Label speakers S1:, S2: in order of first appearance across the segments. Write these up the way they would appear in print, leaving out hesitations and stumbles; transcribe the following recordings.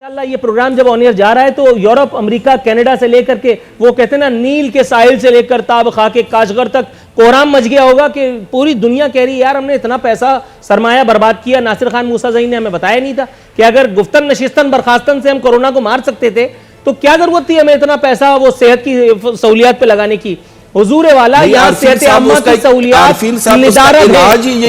S1: ये प्रोग्राम जब on air जा रहा है तो यूरोप, अमेरिका, कनाडा से लेकर के वो कहते हैं ना नील के साहिल से लेकर ताब खा के काशगर तक कोहराम मच गया होगा कि पूरी दुनिया कह रही है यार हमने इतना पैसा सरमाया बर्बाद किया। नासिर खान मूसा ज़ई ने हमें बताया नहीं था कि अगर गुफ्तन नशिस्तन बर्खास्तन से हम कोरोना को मार सकते थे तो क्या जरूरत थी हमें इतना पैसा वो सेहत की सहूलियात पे लगाने की। हुजूर वाला यहाँ सेहत आम्मा की सहूलियात,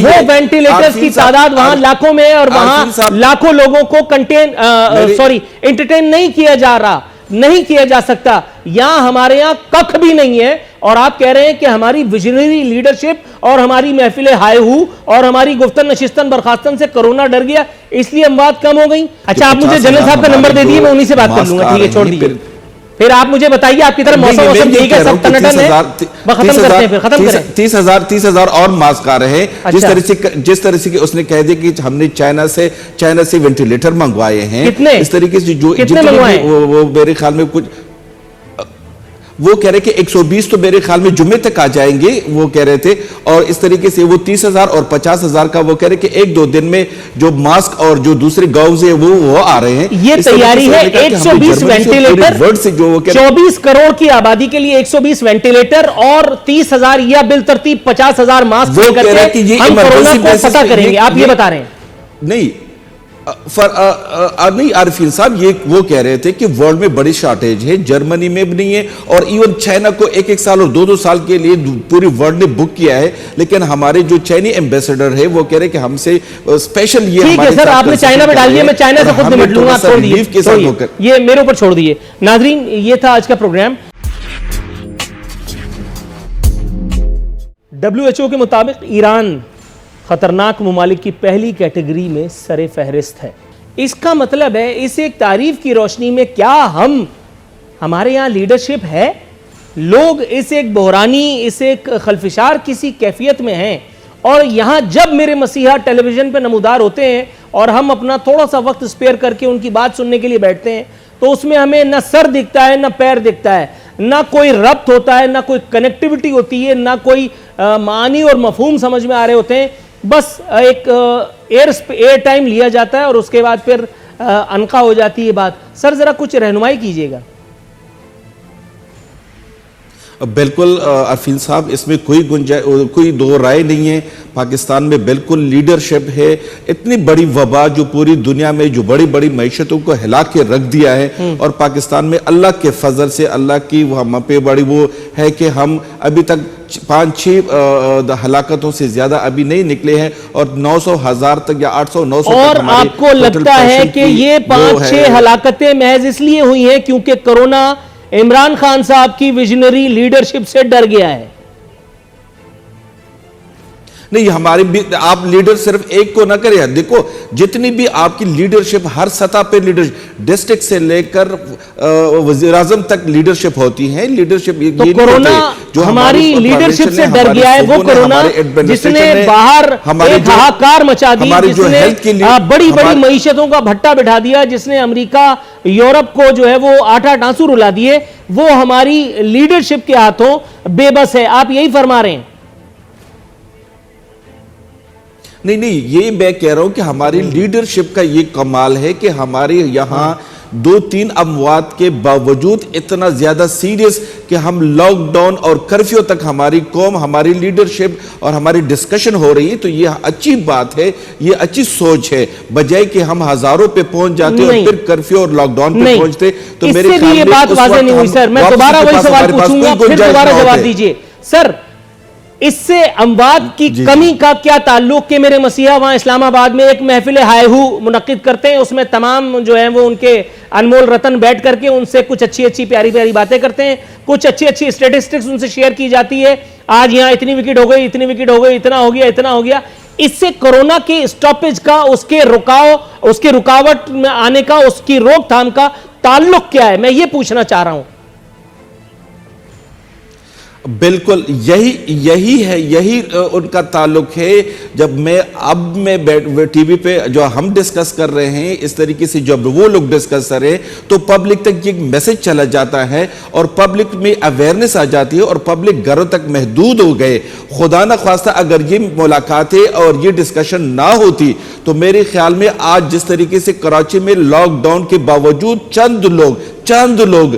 S1: वो वेंटिलेटर्स की तादाद वहां लाखों में है और वहां लाखों लोगों को एंटरटेन नहीं किया जा रहा, नहीं किया जा सकता। यहां हमारे यहां कख भी नहीं है और आप कह रहे हैं कि हमारी विजनरी लीडरशिप और हमारी महफिल हाय हू और हमारी गुफ्तन नशिस्तन बर्खास्तन से कोरोना डर गया इसलिए अमवात कम हो गई। अच्छा, आप मुझे जनरल साहब का नंबर दे दिए, मैं उन्हीं से बात कर लूंगा। ठीक है, छोड़ दीजिए। फिर आप मुझे बताइए आपकी तरफ मौसम ठीक है, सब टनाटन है, खत्म करते हैं, फिर खत्म करें।
S2: 30,000 और मास्क आ रहे हैं। जिस तरह से उसने कह दिया कि हमने चाइना से वेंटिलेटर मंगवाए हैं,
S1: कितने
S2: इस तरीके से जो वो मेरे ख्याल में कुछ वो कह रहे कि 120 तो मेरे ख्याल में जुम्मे तक आ जाएंगे, वो कह रहे थे। और इस तरीके से वो 30,000 और 50,000 का वो कह रहे कि 1-2 दिन में जो मास्क और जो दूसरे गाउज है वो आ रहे हैं।
S1: ये तैयारी है 120 वेंटिलेटर, 24 करोड़ की आबादी के लिए 120 वेंटिलेटर और 30,000 या बिल तरतीब 50,000 मास्क लेकर हम कोरोना को पता करेंगे। आप ये बता रहे हैं?
S2: नहीं नहीं आरिफीन साहब, ये वो कह रहे थे कि वर्ल्ड में बड़ी शॉर्टेज है, जर्मनी में भी नहीं है और इवन चाइना को 1-1 साल और 2-2 साल के लिए पूरी वर्ल्ड ने बुक किया है। लेकिन हमारे जो चाइनी एम्बेसडर है वो कह रहे कि हमसे स्पेशल ये
S1: ठीक है सर, आपने चाइना में डाल दिया, मैं चाइना से खुद निपट लूंगा, छोड़ दीजिए, ये मेरे ऊपर छोड़ दीजिए। नाजरीन, ये था आज का प्रोग्राम। WHO के मुताबिक ईरान खतरनाक ममालिक की पहली कैटेगरी में सरे फहरिस्त है। इसका मतलब है इस एक तारीफ की रोशनी में क्या हमारे यहाँ लीडरशिप है? लोग इस एक बहरानी, इस एक खलफिशार किसी कैफियत में हैं और यहाँ जब मेरे मसीहा टेलीविजन पे नमूदार होते हैं और हम अपना थोड़ा सा वक्त स्पेयर करके उनकी बात सुनने के लिए बैठते हैं तो उसमें हमें ना सर दिखता है, ना पैर दिखता है, ना कोई रब्त होता है, ना कोई कनेक्टिविटी होती है, ना कोई मानी और मफहूम समझ में आ रहे होते हैं। बस एक एयर टाइम लिया जाता है और उसके बाद फिर अनका हो जाती है बात। सर जरा कुछ रहनुमाई कीजिएगा।
S2: बिल्कुल अरफीन साहब, इसमें कोई दो राय नहीं है। पाकिस्तान में बिल्कुल लीडरशिप है। इतनी बड़ी वबा जो पूरी दुनिया में जो बड़ी बड़ी मैशतों को हिला के रख दिया है और पाकिस्तान में अल्लाह के फजल से, अल्लाह की हम पे बड़ी वो है कि हम अभी तक 5-6 हलाकतों से ज्यादा अभी नहीं निकले हैं और 900,000 तक या 800-900
S1: और आपको लगता है कि ये 5-6 हलाकतें महज इसलिए हुई हैं क्योंकि कोरोना इमरान खान साहब की विजनरी लीडरशिप से डर गया है?
S2: नहीं, हमारे भी आप लीडर सिर्फ एक को ना करें। देखो, जितनी भी आपकी लीडरशिप हर सतह पे लीडरशिप, डिस्ट्रिक्ट से लेकर वज़ीर-ए-आज़म तक लीडरशिप होती है। लीडरशिप
S1: तो कोरोना जो हमारी लीडरशिप से डर गया है, वो कोरोना जिसने बाहर एक हाहाकार मचा दी, जिसने बड़ी बड़ी मईशतों का भट्टा बिठा दिया, जिसने अमेरिका यूरोप को जो है वो 8-8 आंसू रुला दिए, वो हमारी लीडरशिप के हाथों बेबस है। आप यही फरमा रहे हैं?
S2: नहीं, ये मैं कह रहा हूं कि हमारी लीडरशिप का ये कमाल है कि हमारे यहां 2-3 अमवात के बावजूद इतना ज्यादा सीरियस कि हम लॉकडाउन और कर्फ्यू तक हमारी कौम, हमारी लीडरशिप और हमारी डिस्कशन हो रही है। तो ये अच्छी बात है, ये अच्छी सोच है, बजाय कि हम हज़ारों पे पहुंच जाते और फिर कर्फ्यू और लॉकडाउन पे पहुंचते। तो मेरे ख्याल में
S1: बात वाज़ेह नहीं हुई सर। मैं दोबारा वही सवाल पूछूंगा, फिर दोबारा जवाब दीजिए सर। इससे अमवात की कमी का क्या ताल्लुक कि मेरे मसीहा वहां इस्लामाबाद में एक महफिल हाय हू मुनक्किद करते हैं, उसमें तमाम जो है वो उनके अनमोल रतन बैठ करके उनसे कुछ अच्छी अच्छी प्यारी प्यारी बातें करते हैं, कुछ अच्छी अच्छी स्टेटिस्टिक्स उनसे शेयर की जाती है। आज यहाँ इतनी विकेट हो गई, इतनी विकेट हो गई, इतना हो गया, इतना हो गया। इससे कोरोना के स्टॉपेज का, उसके रुकावट में आने का, उसकी रोकथाम का ताल्लुक क्या है? मैं ये पूछना चाह रहा हूं।
S2: बिल्कुल यही उनका ताल्लुक है। जब मैं टीवी पे जो हम डिस्कस कर रहे हैं इस तरीके से जब वो लोग डिस्कस कर रहे हैं तो पब्लिक तक ये मैसेज चला जाता है और पब्लिक में अवेयरनेस आ जाती है और पब्लिक घरों तक महदूद हो गए। खुदा ना ख्वास्ता अगर ये मुलाकातें और ये डिस्कशन ना होती तो मेरे ख्याल में आज जिस तरीके से कराची में लॉकडाउन के बावजूद चंद लोग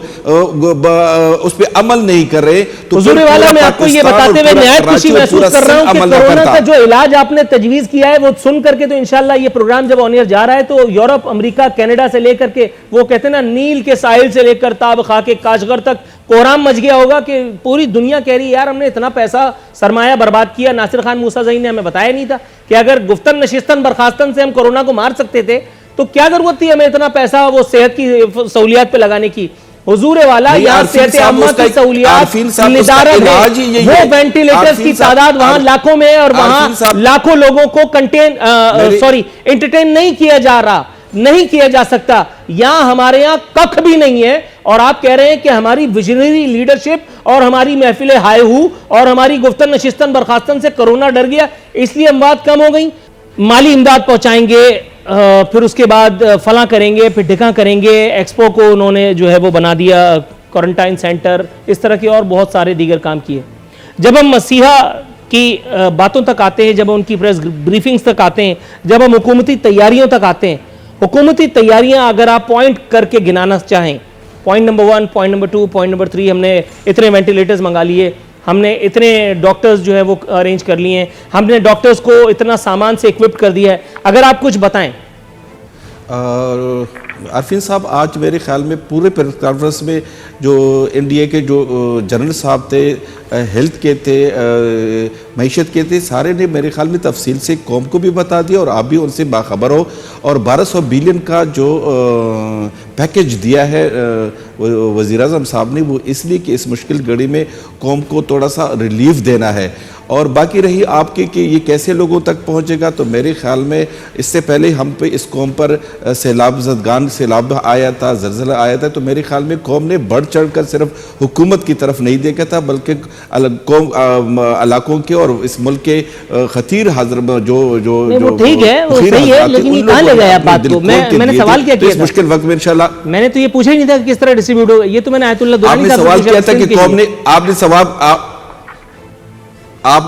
S2: उस पर अमल नहीं कर रहे तो
S1: हुजूर वाला मैं आपको ये बताते हुए निहायत खुशी महसूस कर रहा हूं कि कोरोना का जो इलाज आपने तजवीज किया है वो सुन करके तो इंशाल्लाह ये प्रोग्राम जब ऑन एयर जा रहा है तो यूरोप, अमेरिका, कनाडा से लेकर के वो कहते हैं ना नील के साहिल से लेकर ताब खा के काशगर तक कोहराम मच गया होगा कि पूरी दुनिया कह रही है यार हमने इतना पैसा सरमाया बर्बाद किया। नासिर खान मूसा ज़ई ने हमें बताया नहीं था कि अगर गुफ्तन नशिस्तन बर्खास्तन से हम कोरोना को मार सकते थे तो क्या जरूरत थी हमें इतना पैसा वो सेहत की सहूलियात पे लगाने की। हुजूर वाला यहाँ सेहत आम्मा की सहूलियात, वो वेंटिलेटर्स की तादाद वहां लाखों में है और वहां लाखों लोगों को एंटरटेन नहीं किया जा रहा, नहीं किया जा सकता। यहां हमारे यहां कख भी नहीं है और आप कह रहे हैं कि हमारी विजनरी लीडरशिप और हमारी महफिल हाय हू और हमारी गुफ्तन नशिस्तन बर्खास्तन से कोरोना डर गया इसलिए अमवात कम हो गई। माली इमदाद पहुंचाएंगे, फिर उसके बाद फला करेंगे, फिर ढिका करेंगे। एक्सपो को उन्होंने जो है वो बना दिया क्वारंटाइन सेंटर, इस तरह के और बहुत सारे दीगर काम किए। जब हम मसीहा की बातों तक आते हैं, जब उनकी प्रेस ब्रीफिंग्स तक आते हैं, जब हम हुकूमती तैयारियों तक आते हैं, हुकूमती तैयारियां अगर आप पॉइंट करके गिनाना चाहें, point number 1, point number 2, point number 3, हमने इतने वेंटिलेटर्स मंगा लिए, हमने इतने डॉक्टर्स जो है वो अरेंज कर लिए हैं, हमने डॉक्टर्स को इतना सामान से इक्विप कर दिया है, अगर आप कुछ बताएं।
S2: आरफीन साहब, आज मेरे ख्याल में पूरे प्रेस कॉन्फ्रेंस में जो एनडीए के जो जनरल साहब थे, हेल्थ के थे, मईशत के थे, सारे ने मेरे ख्याल में तफसील से कौम को भी बता दिया और आप भी उनसे बाखबर हो। और 1200 बिलियन का जो पैकेज दिया है वज़ीर आज़म साहब ने, वो इसलिए कि इस मुश्किल घड़ी में कौम को थोड़ा सा रिलीफ देना है। और बाकी रही आपकी कि ये कैसे लोगों तक पहुंचेगा, तो मेरे ख्याल में इससे पहले हम पे इस कौम पर सैलाब आया था, ज़लज़ला आया था, तो मेरे ख्याल में कौम ने बढ़ चढ़कर सिर्फ हुकूमत की तरफ नहीं देखा था बल्कि कौम इलाकों के और इस मुल्क के खतीर हाजिर जो
S1: ठीक है, वो सही है, लेकिन ये कहां ले गए आप बात को? मैंने सवाल क्या किया था?
S2: मुश्किल वक्त में इंशाल्लाह
S1: मैंने तो ये पूछा ही नहीं था कि किस तरह डिस्ट्रीब्यूट होगा, ये तो मैंने आयतुल्लाह दुरानी
S2: साहब सवाल किया था कि कौम ने आपने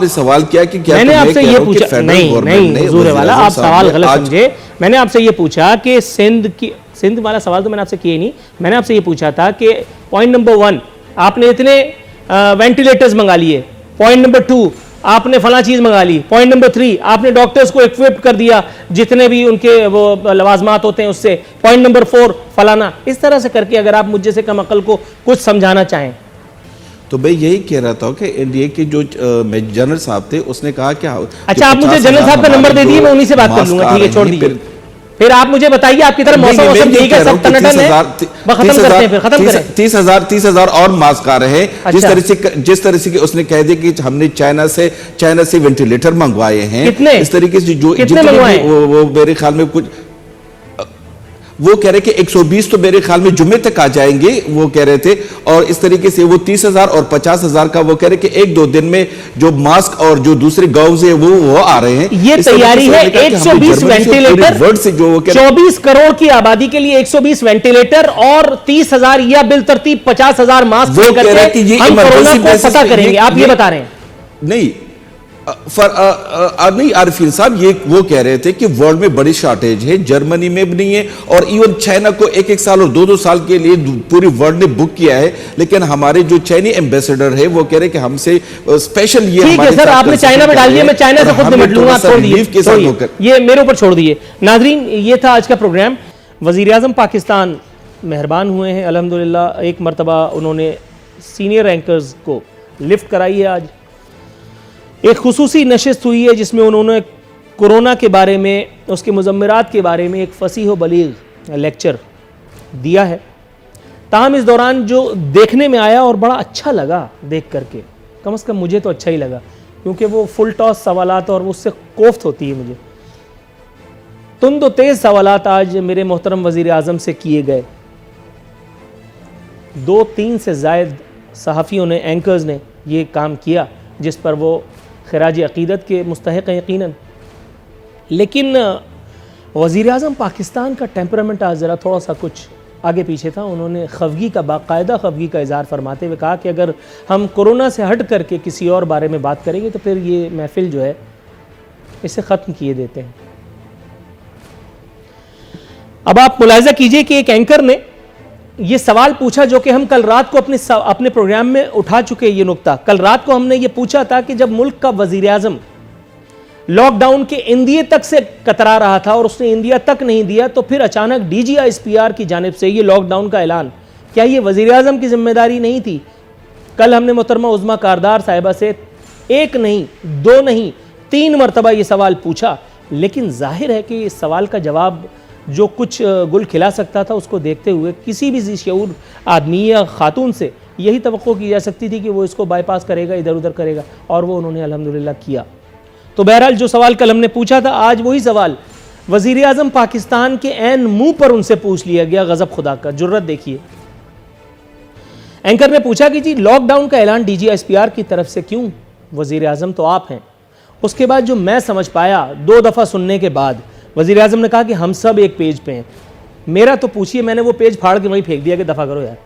S2: सवाल किया कि क्या
S1: मैंने आपसे ये पूछा नहीं हुजूर वाला, आप सवाल गलत समझे। मैंने आपसे ये पूछा कि सिंध वाला सवाल तो मैंने आपसे किया ही नहीं। मैंने आपसे ये पूछा था कि पॉइंट नंबर 1 आपने इतने वेंटिलेटर्स मंगा लिए, पॉइंट नंबर 2 आपने फला चीज मंगा ली, पॉइंट नंबर 3 आपने डॉक्टर्स को इक्विप कर दिया जितने भी उनके वो लवाजमात होते हैं उससे, पॉइंट नंबर 4 फलाना। इस तरह से करके अगर आप मुझे से कम अकल को कुछ समझाना चाहें
S2: तो मैं यही कह रहा था कि एनडीए के जो जनरल साहब थे उसने कहा कि
S1: अच्छा, आप मुझे जनरल साहब का नंबर दे दिए, मैं उन्हीं से बात कर लूंगा। ठीक है, छोड़ दीजिए। फिर आप मुझे बताइए, आपकी तरफ मौसम ठीक है, सब टनाटन है, खत्म करते हैं, फिर खत्म करें।
S2: 30,000 और मास्क आ रहे हैं। जिस तरह से उसने कह दिया कि हमने चाइना से वेंटिलेटर मंगवाए हैं,
S1: कितने,
S2: इस तरीके से जो
S1: कितने मंगवाए,
S2: वो मेरे ख्याल में कुछ वो कह रहे कि 120 तो मेरे ख्याल में जुम्मे तक आ जाएंगे, वो कह रहे थे। और इस तरीके से वो 30,000 और 50,000 का वो कह रहे कि 1-2 दिन में जो मास्क और जो दूसरे गाउज है वो आ रहे हैं।
S1: ये तैयारी है 120 वेंटिलेटर, 24 करोड़ की आबादी के लिए 120 वेंटिलेटर और 30,000 या बिल तरतीब 50,000 मास्क लेकर हम कोरोना को पता करेंगे, आप ये बता रहे हैं?
S2: नहीं नहीं आरिफीन साहब, ये वो कह रहे थे कि वर्ल्ड में बड़ी शॉर्टेज है, जर्मनी में भी नहीं है और इवन चाइना को 1-1 साल और 2-2 साल के लिए पूरी वर्ल्ड ने बुक किया है। लेकिन हमारे जो चाइनी एम्बेसडर है वो कह रहे कि हमसे स्पेशल ये
S1: ठीक है सर, आपने चाइना में डाल दिया, मैं चाइना से खुद निपट लूंगा, छोड़ दीजिए, ये मेरे ऊपर छोड़ दिए। नाजरीन, ये था आज का प्रोग्राम। वजीर आज़म पाकिस्तान मेहरबान हुए हैं अल्हम्दुलिल्लाह, एक मरतबा उन्होंने सीनियर रैंकर्स को लिफ्ट कराई है। आज एक खुसूसी नशिस्त हुई है जिसमें उन्होंने कोरोना के बारे में, उसके मुज़म्मिरात के बारे में एक फसीह व बलीग लेक्चर दिया है। ताहम इस दौरान जो देखने में आया और बड़ा अच्छा लगा देख करके, कम से कम मुझे तो अच्छा ही लगा, क्योंकि वो फुल टॉस सवालात और उससे कोफ्त होती है मुझे। तुंद तेज़ सवालात आज मेरे मोहतरम वज़ीर आज़म से किए गए। 2-3 से ज़ायद सहाफ़ियों ने, एंकर्स ने ये काम किया जिस पर वो खराज अक़ीदत के मुस्तहिक़ हैं यकीनन। लेकिन वज़ीर आज़म पाकिस्तान का टेम्परामेंट आज ज़रा थोड़ा सा कुछ आगे पीछे था। उन्होंने खफगी का बाकायदा खफगी का इज़हार फरमाते हुए कहा कि अगर हम कोरोना से हट करके किसी और बारे में बात करेंगे तो फिर ये महफिल जो है इसे ख़त्म किए देते हैं। अब आप मुलाहिज़ा कीजिए कि एक एंकर ने ये सवाल पूछा जो कि हम कल रात को अपने प्रोग्राम में उठा चुके। ये नुक्ता कल रात को हमने ये पूछा था कि जब मुल्क का वज़ीर आज़म लॉकडाउन के इंदिए तक से कतरा रहा था और उसने इंदिया तक नहीं दिया, तो फिर अचानक DGISPR की जानिब से ये लॉकडाउन का ऐलान, क्या ये वज़ीर आज़म की जिम्मेदारी नहीं थी? कल हमने मोहतरमा उज़्मा कारदार साहिबा से एक नहीं, दो नहीं, 3 मरतबा ये सवाल पूछा, लेकिन जाहिर है कि इस सवाल का जवाब जो कुछ गुल खिला सकता था उसको देखते हुए किसी भी ज़ी-शऊर आदमी या खातून से यही तवक्को की जा सकती थी कि वो इसको बाईपास करेगा, इधर उधर करेगा, और वो उन्होंने अल्हम्दुलिल्लाह किया। तो बहरहाल जो सवाल कल हमने पूछा था, आज वही सवाल वज़ीर आज़म पाकिस्तान के ऐन मुंह पर उनसे पूछ लिया गया। गज़ब खुदा का, जुर्रत देखिए। एंकर ने पूछा कि जी लॉकडाउन का ऐलान DGISPR की तरफ से क्यों? वज़ीर आज़म तो आप हैं। उसके बाद जो मैं समझ पाया 2 दफ़ा सुनने के बाद, वज़ीर आज़म ने कहा कि हम सब एक पेज पे हैं। मेरा तो पूछिए, मैंने वो पेज फाड़ के वहीं फेंक दिया कि दफ़ा करो यार।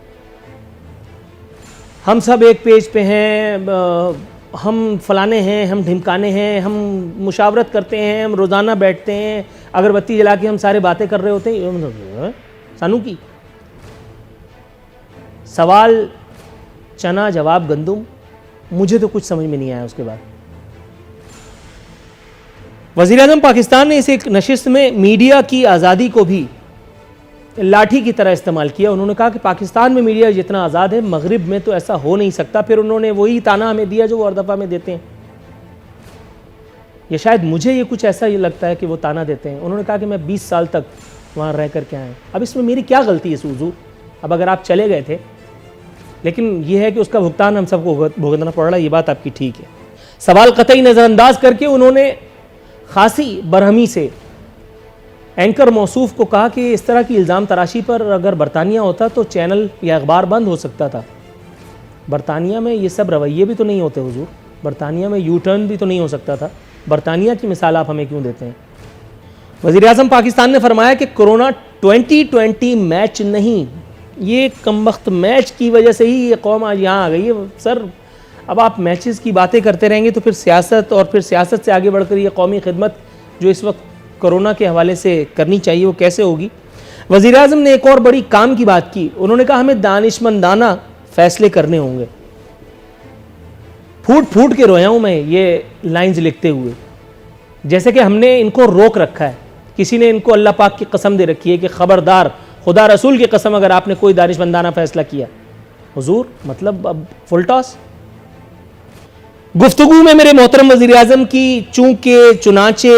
S1: हम सब एक पेज पे हैं, हम फलाने हैं, हम ढिमकाने हैं, हम मुशावरत करते हैं, हम रोज़ाना बैठते हैं, अगरबत्ती जला के हम सारे बातें कर रहे होते हैं। सानू की सवाल चना जवाब गंदुम, मुझे तो कुछ समझ में नहीं आया। उसके बाद वज़ीर आज़म पाकिस्तान ने इस एक नशिस्त में मीडिया की आज़ादी को भी लाठी की तरह इस्तेमाल किया। उन्होंने कहा कि पाकिस्तान में मीडिया जितना आज़ाद है, मगरिब में तो ऐसा हो नहीं सकता। फिर उन्होंने वही ताना हमें दिया जो वो हर दफ़ा में देते हैं, या शायद मुझे ये कुछ ऐसा ही लगता है कि वो ताना देते हैं। उन्होंने कहा कि मैं 20 साल तक वहाँ रह कर के आया। अब इसमें मेरी क्या गलती है हुज़ूर? अब अगर आप चले गए थे, लेकिन यह है कि उसका भुगतान हम सबको भुगतना पड़ रहा है, ये बात आपकी ठीक है। सवाल कतई नज़रअंदाज करके उन्होंने खासी बरहमी से एंकर मौसूफ को कहा कि इस तरह की इल्ज़ाम तराशी पर अगर बरतानिया होता तो चैनल या अखबार बंद हो सकता था। बरतानिया में ये सब रवैये भी तो नहीं होते हुजूर, बरतानिया में यू टर्न भी तो नहीं हो सकता था। बरतानिया की मिसाल आप हमें क्यों देते हैं? वज़ीर आज़म पाकिस्तान ने फरमाया कि कोरोना 2020 मैच नहीं, ये कमबख्त मैच की वजह से ही ये कौम आज यहाँ आ गई है। सर, अब आप मैचेस की बातें करते रहेंगे तो फिर सियासत, और फिर सियासत से आगे बढ़कर ये कौमी खिदमत जो इस वक्त कोरोना के हवाले से करनी चाहिए वो कैसे होगी? वज़ीर आज़म ने एक और बड़ी काम की बात की। उन्होंने कहा हमें दानिशमंदाना फैसले करने होंगे। फूट फूट के रोया हूँ मैं ये लाइंस लिखते हुए, जैसे कि हमने इनको रोक रखा है। किसी ने इनको अल्लाह पाक की कसम दे रखी है कि खबरदार, खुदा रसूल की कसम, अगर आपने कोई दानिशमंदाना फैसला किया। हुजूर मतलब अब फुल टॉस। गुफ्तगू में मेरे मोहतरम वज़ीर आज़म की चूंकि चुनाचे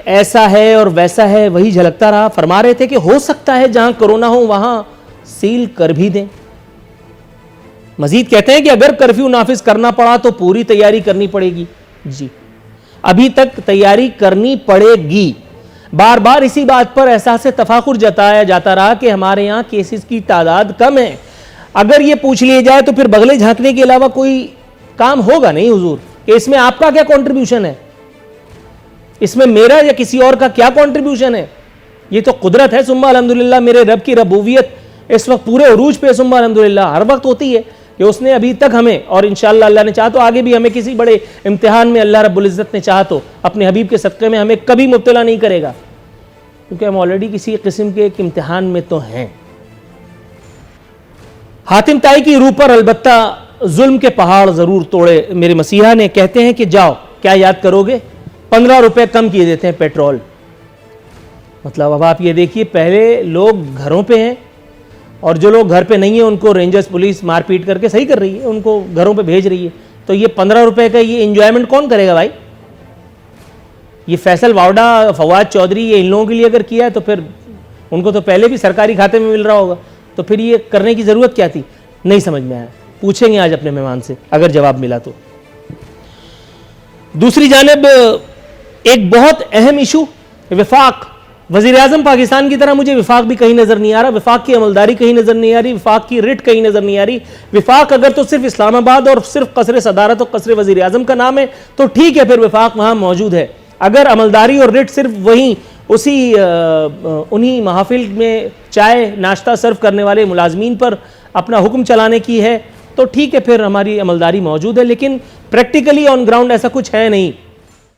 S1: ऐसा है और वैसा है वही झलकता रहा। फरमा रहे थे कि हो सकता है जहां कोरोना हो वहां सील कर भी दें। मजीद कहते हैं कि अगर कर्फ्यू नाफिज करना पड़ा तो पूरी तैयारी करनी पड़ेगी। जी, अभी तक तैयारी करनी पड़ेगी। बार बार इसी बात पर एहसास तफाखुर जताया जाता रहा कि हमारे यहाँ केसेस की तादाद कम है। अगर ये पूछ लिया जाए तो फिर बगले झांकने के अलावा कोई काम होगा नहीं हुजूर, कि इसमें आपका क्या कंट्रीब्यूशन है, इसमें मेरा या किसी और का क्या कंट्रीब्यूशन है। ये तो कुदरत है। सुम्मा अल्हम्दुलिल्लाह, मेरे रब की रबूबियत इस वक्त पूरे उरूज पे सुम्मा अल्हम्दुलिल्लाह हर वक्त होती है कि उसने अभी तक हमें, और इंशाअल्लाह अल्लाह ने चाहा तो आगे भी हमें किसी बड़े इम्तिहान में अल्लाह रब्बुल इज़्ज़त ने चाहा तो अपने हबीब के सदक़े में हमें कभी मुब्तला नहीं करेगा, क्योंकि हम ऑलरेडी किसी किस्म के एक इम्तिहान में तो हैं। हातिम ताई की रूह पर अलबत्ता जुल्म के पहाड़ जरूर तोड़े मेरे मसीहा ने। कहते हैं कि जाओ, क्या याद करोगे, 15 रुपए कम किए देते हैं पेट्रोल। मतलब अब आप ये देखिए, पहले लोग घरों पे हैं और जो लोग घर पे नहीं है उनको रेंजर्स पुलिस मारपीट करके सही कर रही है, उनको घरों पे भेज रही है। तो ये 15 रुपए का ये इंजॉयमेंट कौन करेगा भाई? ये फैसल वावडा, फवाद चौधरी, ये इन लोगों के लिए अगर किया है तो फिर उनको तो पहले भी सरकारी खाते में मिल रहा होगा, तो फिर ये करने की ज़रूरत क्या थी? नहीं समझ में आया। पूछेंगे आज अपने मेहमान से अगर जवाब मिला तो। दूसरी जानिब एक बहुत अहम इशू, विफाक वज़ीर आज़म पाकिस्तान की तरह मुझे विफाक भी कहीं नज़र नहीं आ रहा, विफाक की अमलदारी कहीं नज़र नहीं आ रही, विफाक की रिट कहीं नज़र नहीं आ रही। विफाक अगर तो सिर्फ इस्लामाबाद और सिर्फ कसर सदारत और कसर वज़ीर आज़म का नाम है तो ठीक है, फिर विफाक वहाँ मौजूद है। अगर अमलदारी और रिट सिर्फ वहीं उन्हीं महाफिल में चाय नाश्ता सर्व करने वाले मुलाजमीन पर अपना हुक्म चलाने की है तो ठीक है, फिर हमारी अमलदारी मौजूद है, लेकिन प्रैक्टिकली ऑन ग्राउंड ऐसा कुछ है नहीं।